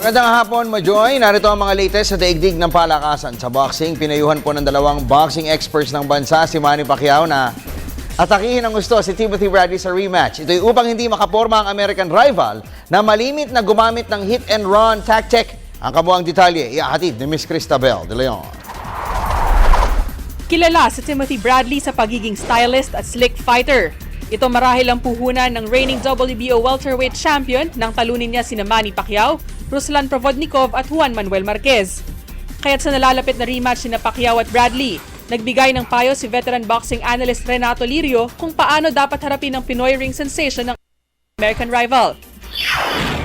Magandang hapon, Majoy. Narito ang mga latest sa daigdig ng palakasan. Sa boxing, pinayuhan po ng dalawang boxing experts ng bansa si Manny Pacquiao na atakihin ang gusto si Timothy Bradley sa rematch. Ito'y upang hindi makaporma ang American rival na malimit na gumamit ng hit-and-run tactic. Ang kabuang detalye, iahatid ni Miss Cristabel de Leon. Kilala si Timothy Bradley sa pagiging stylist at slick fighter. Ito marahil ang puhunan ng reigning WBO welterweight champion nang talunin niya sina Manny Pacquiao, Ruslan Provodnikov at Juan Manuel Marquez. Kaya't sa nalalapit na rematch sina Pacquiao at Bradley, nagbigay ng payo si veteran boxing analyst Renato Lirio kung paano dapat harapin ang Pinoy ring sensation ng American rival.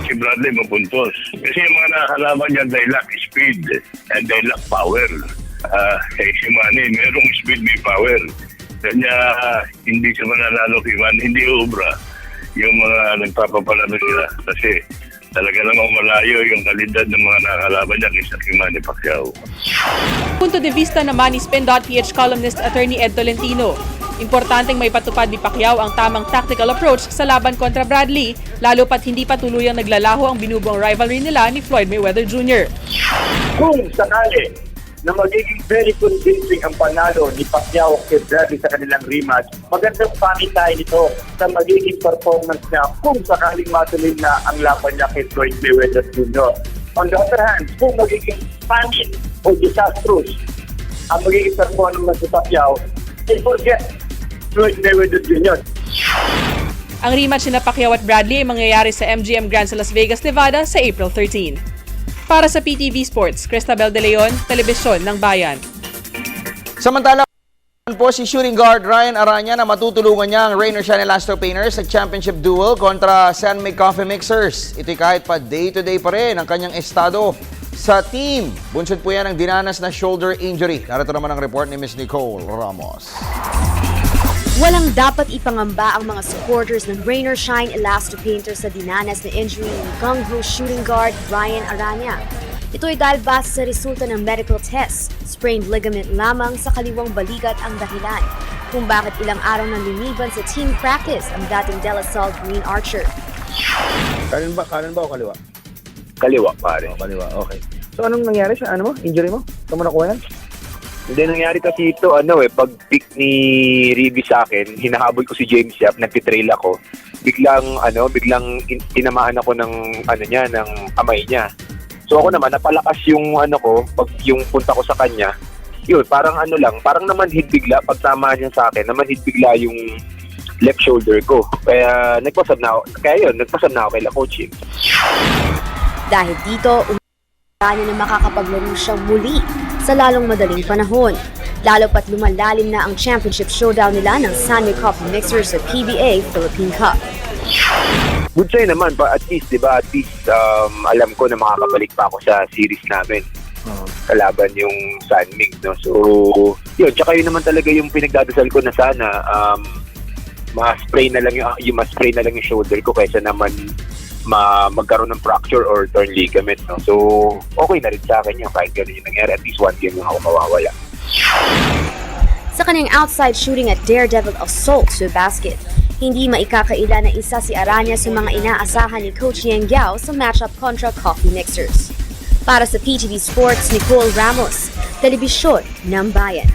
Si Bradley mapuntos. Kasi yung mga nakakalaban niya, they lack speed and they lack power. Si Manny, merong speed, may power. Kanya hindi siya mananalo kay Manny, hindi ubra yung mga nagpapapalano sila. Kasi talaga namang malayo yung kalidad ng mga nakakalaban niya kaysa kay Manny Pacquiao. Punto de vista naman ni Spin.ph columnist attorney Ed Tolentino. Importanteng may patupad ni Pacquiao ang tamang tactical approach sa laban kontra Bradley, lalo pat hindi pa tuluyang naglalaho ang binubuong rivalry nila ni Floyd Mayweather Jr. Kung sakali na magiging very convincing ang panalo ni Pacquiao kay Bradley sa kanilang rematch, magandang pamitay nito sa magiging performance niya kung sakaling matuloy na ang laban niya kay Floyd Mayweather Jr. On the other hand, kung magiging pangit o disastrous ang magiging performance ni Pacquiao, forget Floyd Mayweather Jr. Ang rematch ni Pacquiao at Bradley ay mangyayari sa MGM Grand sa Las Vegas, Nevada sa April 13. Para sa PTV Sports, Cristabel de Leon, Telebisyon ng Bayan. Samantala po si shooting guard Ryan Aranya na matutulungan niya ang Rainier Shine Elasto Painters sa championship duel kontra San Mig Coffee Mixers. Ito'y kahit pa day-to-day pa rin ang kanyang estado sa team. Bunsod po yan ang dinanas na shoulder injury. Narito naman ang report ni Ms. Nicole Ramos. Walang dapat ipangamba ang mga supporters ng Rainier Shine Elasto Painters sa dinanas na injury ng Gung Ho shooting guard Ryan Aranya. Ito ay dahil base sa resulta ng medical test, sprained ligament lamang sa kaliwang balikat ang dahilan kung bakit ilang araw nang lumiban sa team practice ang dating De La Salle Green Archer. Kanan ba o kaliwa? Kaliwa, pare. Kaliwa, okay. So anong nangyari sa injury mo? Saan mo nakuha yan? Hindi nangyari kasi ito, pag pick ni Riby sa akin, hinahabol ko si James Yap, nagtitrail ako. Biglang tinamaan ako ng ng kamay niya. So ako naman napalakas yung pag yung punta ko sa kanya. Yun, parang parang namanhid bigla pag tama niya sa akin, namanhid bigla yung left shoulder ko. Kaya nagpasab na ako kay coaching. Dahil dito, niya na makakapaglaro siya muli sa lalong madaling panahon. Lalo pat lumalalim na ang championship showdown nila ng San Mig Coffee Mixers sa PBA Philippine Cup. Good sign naman, at least, diba? At least, alam ko na makakabalik pa ako sa series namin. Kalaban yung San Mig, no? So, yun. Tsaka yun naman talaga yung pinagdadasal ko na sana ma-spray na lang yung shoulder ko kaysa naman magkaroon ng fracture or torn ligament, no? So, okay na rin sa akin yun. Kahit gano'n yung nangyari, at least one game yung ako mawawala. Sa kanyang outside shooting at daredevil assault sa basket, hindi maikakaila na isa si Aranya sa mga inaasahan ni Coach Yang Yao sa matchup kontra Coffee Mixers. Para sa PTV Sports, Nicole Ramos, Telebisyon ng Bayan.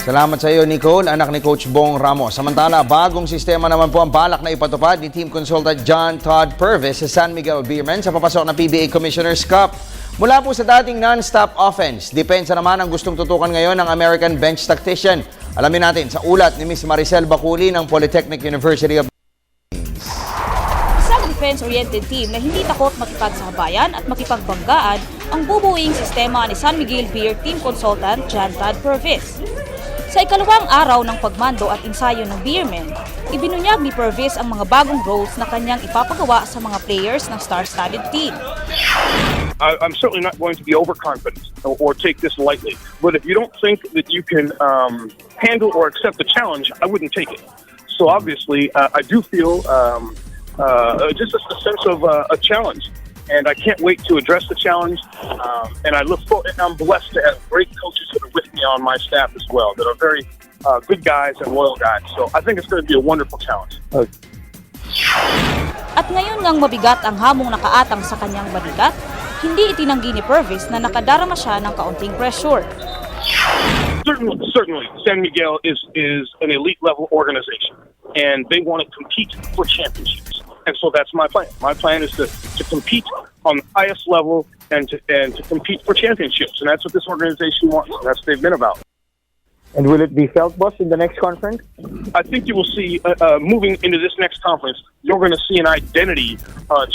Salamat sa iyo, Nicole, anak ni Coach Bong Ramos. Samantala, bagong sistema naman po ang balak na ipatupad ni Team Consultant John Todd Purvis sa San Miguel Beermen sa papasok na PBA Commissioner's Cup. Mula po sa dating non-stop offense, depensa naman ang gustong tutukan ngayon ng American bench tactician. Alamin natin sa ulat ni Ms. Maricel Baculi ng Polytechnic University of Isang defense-oriented team na hindi takot makipagsabayan at makipagbanggaan ang bubuing sistema ni San Miguel Beer Team Consultant John Todd Purvis. Sa ikalawang araw ng pagmando at ensayo ng Beermen, ibinunyag ni Purvis ang mga bagong roles na kanyang ipapagawa sa mga players ng star-studded team. I'm certainly not going to be overconfident or take this lightly. But if you don't think that you can handle or accept the challenge, I wouldn't take it. So obviously, I do feel just a sense of a challenge. And I can't wait to address the challenge. And I'm blessed to have great coaches that are with me on my staff as well, that are very good guys and loyal guys. So I think it's going to be a wonderful challenge. At ngayon ngang mabigat ang hamong nakaatang sa kanyang balikat, hindi itinanggi ni Purvis na nakadarama siya ng kaunting pressure. Certainly, San Miguel is an elite level organization, and they want to compete for championships. And so that's my plan. My plan is to compete on the highest level and to compete for championships, and that's what this organization wants. And that's what they've been about. And will it be felt, boss, in the next conference? I think you will see, moving into this next conference, you're going to see an identity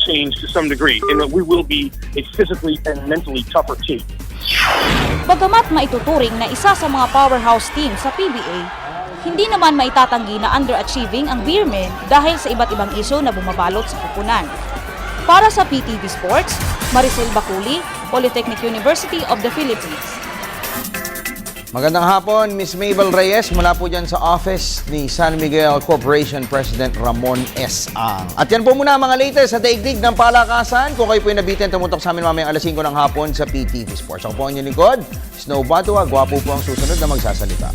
change to some degree, in that we will be a physically and mentally tougher team. Bagamat maituturing na isa sa mga powerhouse team sa PBA, hindi naman maitatanggi na underachieving ang Beermen dahil sa iba't ibang isyu na bumabalot sa kupunan. Para sa PTV Sports, Maricel Baculi, Polytechnic University of the Philippines. Magandang hapon, Miss Mabel Reyes, mula po dyan sa office ni San Miguel Corporation President Ramon S. Ang. At yan po muna mga latest sa daigdig ng palakasan. Kung kayo po yung nabitin, tumutok sa amin mamayang alas 5 ng hapon sa PTV Sports. Ako po ang inyong lingkod, Snow Batua, gwapo po ang susunod na magsasalita.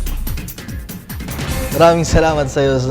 Maraming salamat sa iyo,